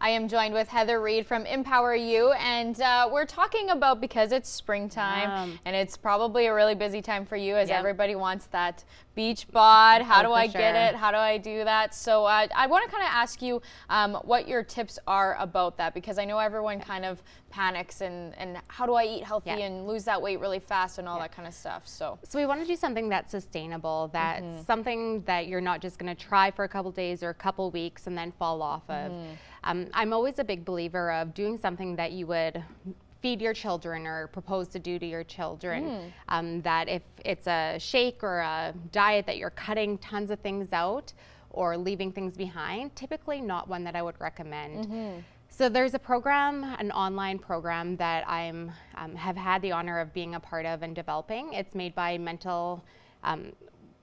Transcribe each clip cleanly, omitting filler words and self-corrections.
I am joined with Heather Reid from Empower You, and we're talking about, because it's springtime and it's probably a really busy time for you, as everybody wants that beach bod. How do I get it? How do I do that? So I want to kind of ask you what your tips are about that, because I know everyone kind of panics and how do I eat healthy and lose that weight really fast and all that kind of stuff. So we want to do something that's sustainable, that's something that you're not just going to try for a couple days or a couple weeks and then fall off of. I'm always a big believer of doing something that you would feed your children or propose to do to your children. That if it's a shake or a diet that you're cutting tons of things out or leaving things behind, typically not one that I would recommend. So there's a program, an online program that I have had the honor of being a part of and developing. It's made by mental health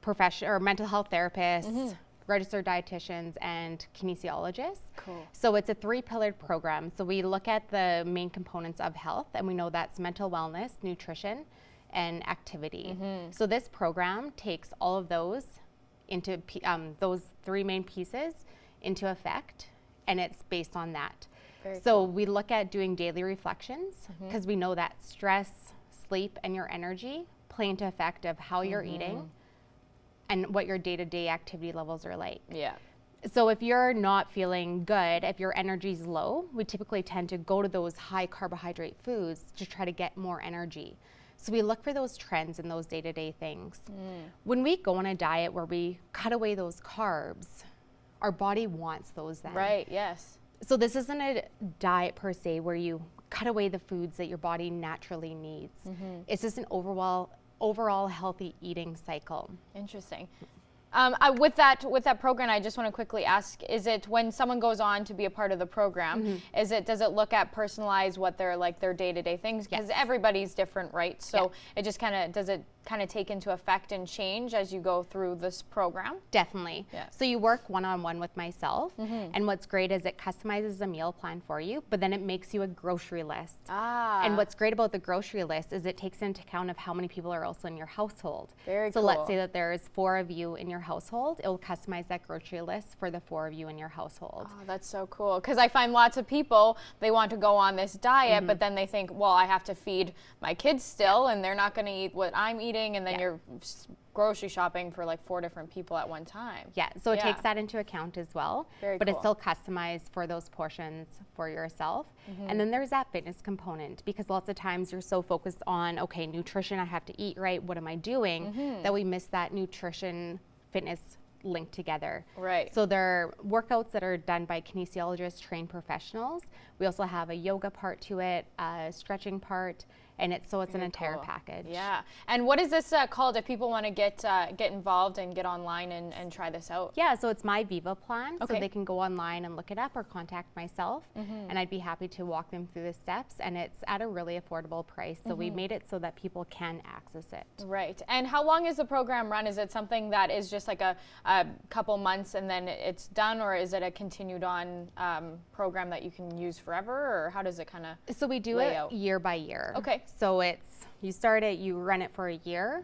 therapists, registered dietitians, and kinesiologists. Cool. So it's a 3-pillared program. So we look at the main components of health, and we know that's mental wellness, nutrition, and activity. So this program takes all of those into those 3 main pieces into effect, and it's based on that. So we look at doing daily reflections, because we know that stress, sleep, and your energy play into effect of how you're eating and what your day-to-day activity levels are like. So if you're not feeling good, if your energy's low, we typically tend to go to those high carbohydrate foods to try to get more energy. So we look for those trends in those day-to-day things. When we go on a diet where we cut away those carbs, our body wants those then. Right, yes. So this isn't a diet per se where you cut away the foods that your body naturally needs. It's just an overall healthy eating cycle. Interesting. With that program, I just want to quickly ask, is it when someone goes on to be a part of the program, does it look at personalize what their day-to-day things? Because everybody's different, right? So it just does it take into effect and change as you go through this program? Definitely. So you work one-on-one with myself, and what's great is it customizes a meal plan for you, but then it makes you a grocery list. And what's great about the grocery list is it takes into account of how many people are also in your household. Very cool. So let's say that there's 4 of you in your household, it will customize that grocery list for the 4 of you in your household. Oh, that's so cool. Because I find lots of people, they want to go on this diet, but then they think, well, I have to feed my kids still, and they're not going to eat what I'm eating, and then you're grocery shopping for like 4 different people at one time. So it takes that into account as well. But it's still customized for those portions for yourself. And then there's that fitness component, because lots of times you're so focused on, okay, nutrition, I have to eat right, what am I doing, that we miss that nutrition fitness linked together. Right. So there are workouts that are done by kinesiologists, trained professionals. We also have a yoga part to it, a stretching part, and it's an entire package. Yeah. And what is this called if people want to get involved and get online and try this out? So it's my Viva plan. So they can go online and look it up or contact myself, and I'd be happy to walk them through the steps, and it's at a really affordable price. So we made it so that people can access it. Right. And how long is the program run? Is it something that is just like a couple months and then it's done, or is it a continued on program that you can use forever, or how does it kind of So we do it year by year. Okay. So you start it, you run it for a year,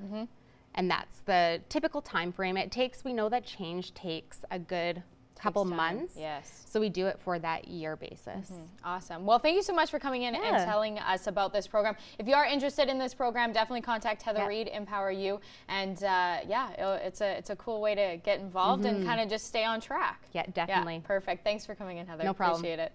and that's the typical time frame. We know that change takes a good couple months. Yes. So we do it for that year basis. Awesome. Well, thank you so much for coming in and telling us about this program. If you are interested in this program, definitely contact Heather Reid, Empower You. And it's a cool way to get involved and kind of just stay on track. Yeah, definitely. Yeah, perfect. Thanks for coming in, Heather. No problem. Appreciate it.